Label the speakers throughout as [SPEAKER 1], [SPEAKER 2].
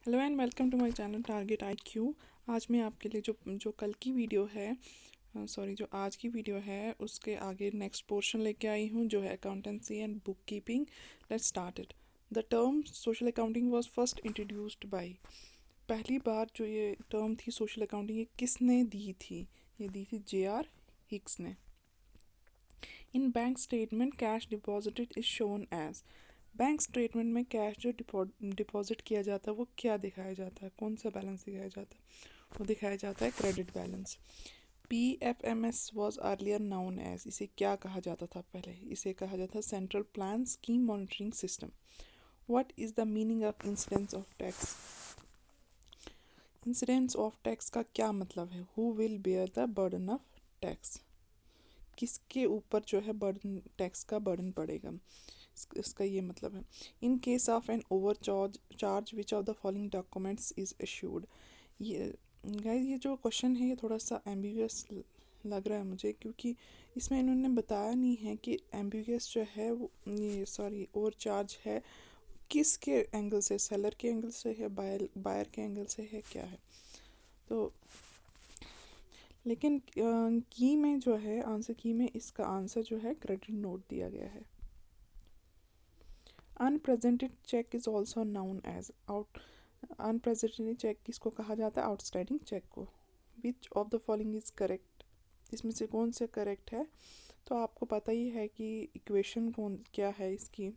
[SPEAKER 1] Hello and welcome to my channel target IQ. आज मैं आपके लिए जो जो कल की वीडियो है जो आज की वीडियो है उसके आगे नेक्स्ट पोर्शन लेके आई हूँ जो है accountancy and book keeping. Let's start it. The term social accounting was first introduced by, पहली बार जो ये टर्म थी सोशल अकाउंटिंग, ये किसने दी थी? ये दी थी J.R. हिक्स ने। In bank statement cash deposited is shown as, bank statement में कैश जो डिपॉजिट किया जाता है वो क्या दिखाया जाता है, कौन सा बैलेंस दिखाया जाता है? वो दिखाया जाता है credit balance. PFMS was earlier known as, इसे क्या कहा जाता था पहले? इसे कहा जाता था central plan scheme monitoring system. What is the meaning of incidence of tax? Incidence of tax का क्या मतलब है? Who will bear the burden of tax? किसके ऊपर जो है बर्डन, टैक्स का बर्डन पड़ेगा? इसका ये मतलब है। In case of an overcharge which of the following documents is issued. ये गाइस, ये जो क्वेश्चन है ये थोड़ा सा एम्बिगुअस लग रहा है मुझे, क्योंकि इसमें इन्होंने बताया नहीं है कि एम्बिगुअस जो है वो ये सॉरी ओवर चार्ज है किसके एंगल से, सेलर के एंगल से है, बायर के एंगल से है, क्या है? तो लेकिन की में जो है आंसर की में इसका आंसर जो है क्रेडिट नोट दिया गया है। Unpresented cheque is also known as out, unpresented cheque किसको कहा जाता है? आउटस्टैंडिंग चेक को। Which of the following is correct, इसमें से कौन से करेक्ट है? तो आपको पता ही है कि इक्वेशन कौन क्या है इसकी,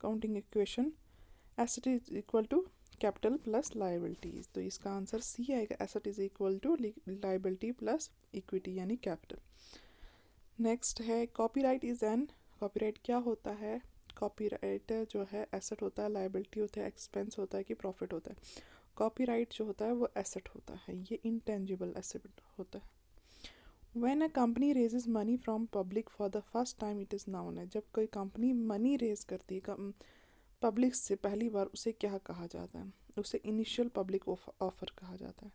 [SPEAKER 1] counting equation, asset is equal to capital plus liabilities. तो इसका आंसर सी आएगा, asset is equal to liability plus equity यानी कैपिटल। नेक्स्ट है कॉपीराइट इज एन, कॉपीराइट क्या होता है? कॉपीराइट जो है एसेट होता है, लाइबिलिटी होता है, एक्सपेंस होता है कि प्रॉफिट होता है? कॉपीराइट जो होता है वो एसेट होता है, ये इंटेंजिबल एसेट होता है। When a company raises money from public for the first time it is noun है, जब कोई कंपनी मनी रेज करती है पब्लिक से पहली बार, उसे क्या कहा जाता है? उसे इनिशियल पब्लिक ऑफर कहा जाता है।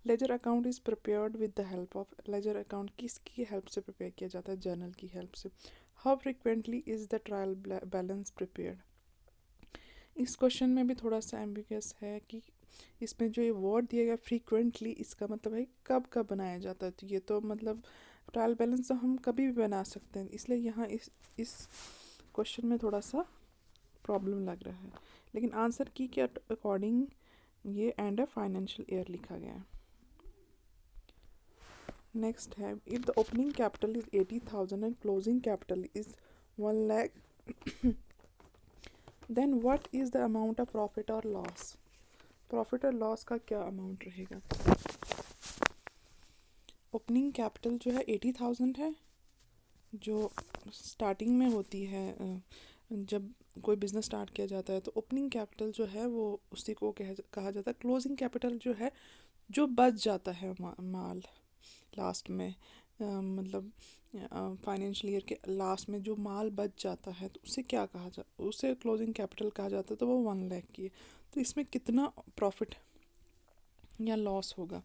[SPEAKER 1] Ledger account is prepared with the help of, ledger account किसकी हेल्प से प्रिपेयर किया जाता है? जर्नल की हेल्प से। How frequently is the trial balance prepared? इस क्वेश्चन में भी थोड़ा सा एम्बिगस है कि इसमें जो ये वर्ड दिया गया फ्रीक्वेंटली, इसका मतलब है कब कब बनाया जाता है। तो ये तो मतलब ट्रायल बैलेंस तो हम कभी भी बना सकते हैं, इसलिए यहाँ इस क्वेश्चन में थोड़ा सा प्रॉब्लम लग रहा है। लेकिन आंसर की के अकॉर्डिंग ये एंड अ फाइनेंशियल ईयर लिखा गया है। नेक्स्ट है, if the opening capital is 80,000 and closing capital is 1 lakh, then what is the amount of profit और लॉस? प्रॉफिट और लॉस का क्या अमाउंट रहेगा? ओपनिंग कैपिटल जो है 80,000 है, जो स्टार्टिंग में होती है जब कोई बिज़नेस स्टार्ट किया जाता है तो ओपनिंग कैपिटल जो है वो उसी को कहा जाता है। क्लोजिंग कैपिटल जो है जो बच जाता है माल लास्ट में, मतलब फाइनेंशियल ईयर के लास्ट में जो माल बच जाता है तो उसे क्या कहा जाता, उसे क्लोजिंग कैपिटल कहा जाता है। तो वो 1 लाख की है। तो इसमें कितना प्रॉफिट या लॉस होगा?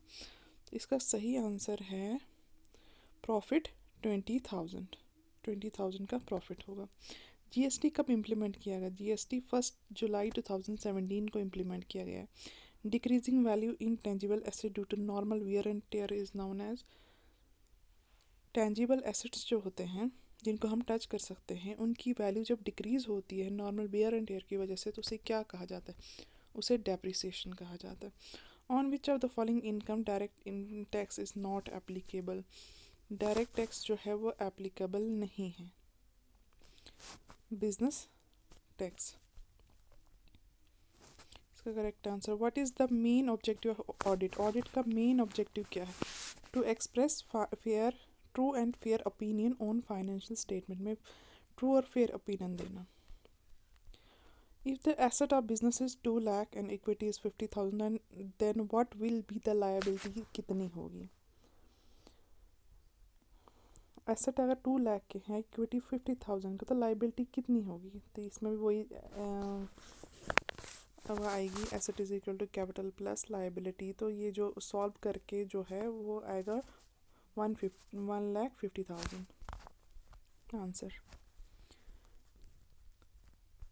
[SPEAKER 1] तो इसका सही आंसर है प्रॉफिट 20,000 का प्रॉफिट होगा। जीएसटी कब इम्प्लीमेंट किया गया? जीएसटी 1 जुलाई 2017 को इम्प्लीमेंट किया गया है। Decreasing value in tangible asset due to normal wear and tear is known as, tangible assets जो होते हैं जिनको हम टच कर सकते हैं उनकी वैल्यू जब डिक्रीज होती है नॉर्मल वियर एंड टेयर की वजह से तो उसे क्या कहा जाता है? उसे डेप्रिसिएशन कहा जाता है। On which of the following income direct in tax is not applicable? Direct tax जो है वो एप्लीकेबल नहीं है। बिजनेस टैक्स इसका correct answer. What is the main objective of audit? Audit का मेन ऑब्जेक्टिव क्या है? To express fair, true and fair opinion on financial statement, में ट्रू और फेयर ओपिनियन देना। If the asset of business is 2 lakh and equity is 50,000 then what will be the liability, कितनी होगी? Asset अगर 2 लाख के हैं, इक्विटी 50,000 का, तो लाइबिलिटी कितनी होगी? तो इसमें भी वही अब आएगी, asset is equal to capital plus liability. तो ये जो सॉल्व करके जो है वो आएगा 1,50,000 आंसर।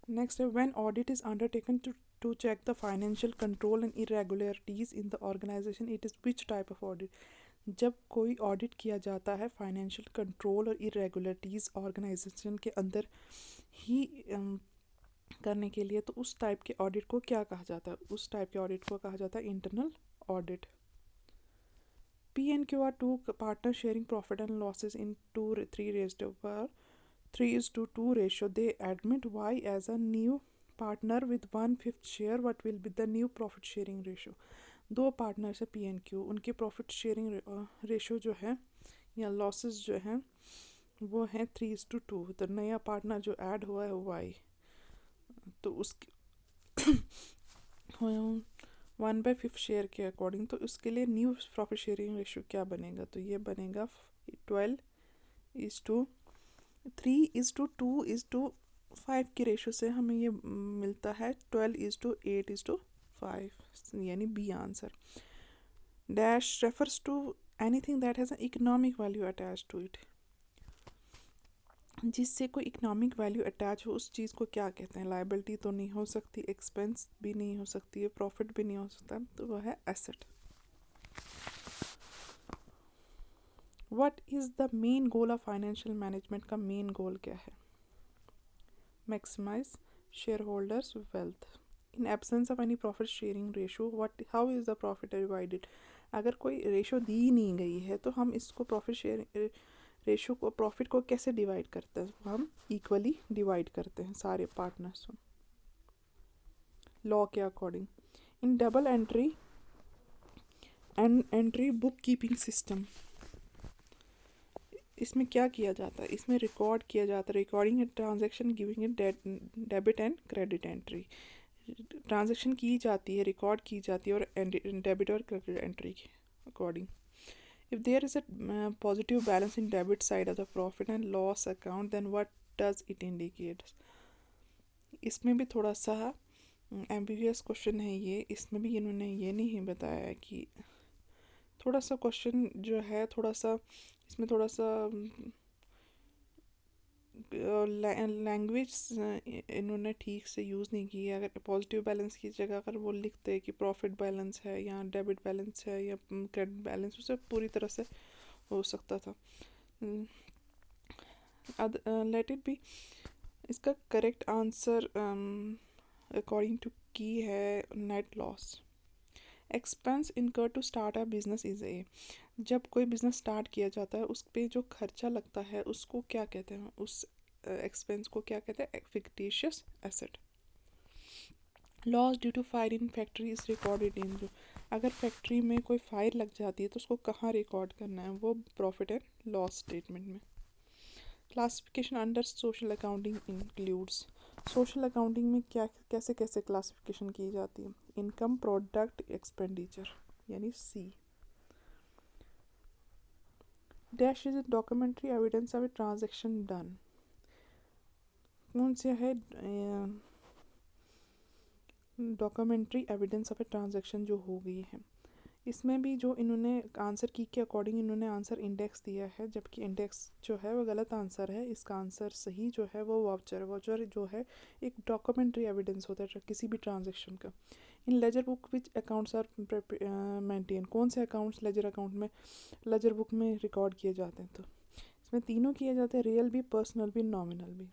[SPEAKER 1] नेक्स्ट है, when audit is undertaken to check the financial control and irregularities in the organization, it is which type of audit? जब कोई ऑडिट किया जाता है फाइनेंशियल कंट्रोल और इरेगुलरिटीज़ ऑर्गेनाइजेशन के अंदर ही करने के लिए, तो उस टाइप के ऑडिट को क्या कहा जाता है? उस टाइप के ऑडिट को कहा जाता है internal audit. P and Q are two partners sharing profit and losses in 3:2 ratio. They admit Y as a new partner with 1/5 share. What will be the new profit sharing ratio? दो partners है P and Q, उनके profit sharing ratio जो है या losses जो हैं वो हैं 3:2. तो नया पार्टनर जो ऐड हुआ है Y, तो उसके 1/5 शेयर के अकॉर्डिंग, तो उसके लिए न्यू प्रॉफिट शेयरिंग रेशो क्या बनेगा? तो ये बनेगा 3:2:5 के रेशो से हमें ये मिलता है 12:8:5, यानी B answer. Dash refers to anything that has an economic value attach to it. जिससे कोई इकोनॉमिक वैल्यू अटैच हो उस चीज़ को क्या कहते हैं? लायबिलिटी तो नहीं हो सकती, एक्सपेंस भी नहीं हो सकती है, प्रॉफिट भी नहीं हो सकता, तो वह है asset. What is the main goal of financial management? का मेन गोल क्या है? Maximise share holders wealth. In absence of any profit sharing ratio, how is the profit divided? अगर कोई रेशो दी नहीं गई है तो हम इसको प्रॉफिट शेयरिंग रेशो को, प्रॉफिट को कैसे डिवाइड करते हैं? हम इक्वली डिवाइड करते हैं सारे पार्टनर्स को लॉ के according. In double entry book keeping system, इसमें क्या किया जाता है? इसमें रिकॉर्ड किया जाता है, recording a transaction, giving a debit and credit entry. Transaction की जाती है, रिकॉर्ड की जाती है और डेबिट और क्रेडिट एंट्री के according. If there is a positive balance in debit side of the profit and loss account, then what does it indicate? इसमें भी थोड़ा सा एम्बिगुअस क्वेश्चन है ये. इसमें भी इन्होंने ये नहीं बताया कि थोड़ा सा क्वेश्चन जो है थोड़ा सा इसमें थोड़ा सा लैंग्वेज इन्होंने ठीक से यूज़ नहीं की है. अगर पॉजिटिव बैलेंस की जगह अगर वो लिखते कि प्रॉफिट बैलेंस है या डेबिट बैलेंस है या क्रेडिट बैलेंस, उससे पूरी तरह से हो सकता था. Let it be. इसका करेक्ट आंसर अकॉर्डिंग टू की है net loss. Expense incur to start a business is a. जब कोई बिज़नेस स्टार्ट किया जाता है उस पर जो खर्चा लगता है उसको क्या कहते हैं? उस एक्सपेंस को क्या कहते हैं? Fictitious asset. Loss due to fire in factory is recorded in. जो अगर फैक्ट्री में कोई फायर लग जाती है तो उसको कहाँ रिकॉर्ड करना है? वो प्रॉफिट एंड लॉस स्टेटमेंट में. Classification under social accounting includes. Social accounting में क्या कैसे कैसे क्लासिफिकेशन की जाती है? इनकम, प्रोडक्ट, एक्सपेंडिचर, यानी C. Dash is documentary evidence of a transaction done. कौन सा है documentary evidence of a transaction जो हो गई है? इसमें भी जो इन्होंने आंसर की के अकॉर्डिंग इन्होंने आंसर इंडेक्स दिया है, जबकि इंडेक्स जो है वो गलत आंसर है. इसका आंसर सही जो है वो वाउचर है. वाउचर जो है एक डॉक्यूमेंट्री एविडेंस होता है किसी भी ट्रांजेक्शन का. In ledger book which accounts are maintain. कौन से अकाउंट्स लेजर अकाउंट में, लेजर बुक में रिकॉर्ड किए जाते हैं? तो इसमें तीनों किए जाते हैं, रियल भी, पर्सनल भी, नॉमिनल भी.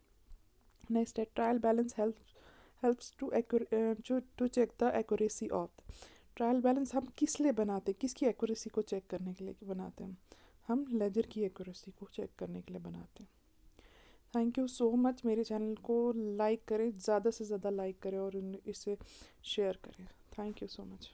[SPEAKER 1] नेक्स्ट है trial balance helps to check the accuracy of. Trial balance हम किस लिए बनाते हैं? किसकी एक्यूरेसी को चेक करने के लिए बनाते हैं? हम लेजर की एक्यूरेसी को चेक करने के लिए बनाते हैं. Thank you so much. मेरे चैनल को लाइक करें, ज़्यादा से ज़्यादा लाइक करें और इसे शेयर करें. Thank you so much.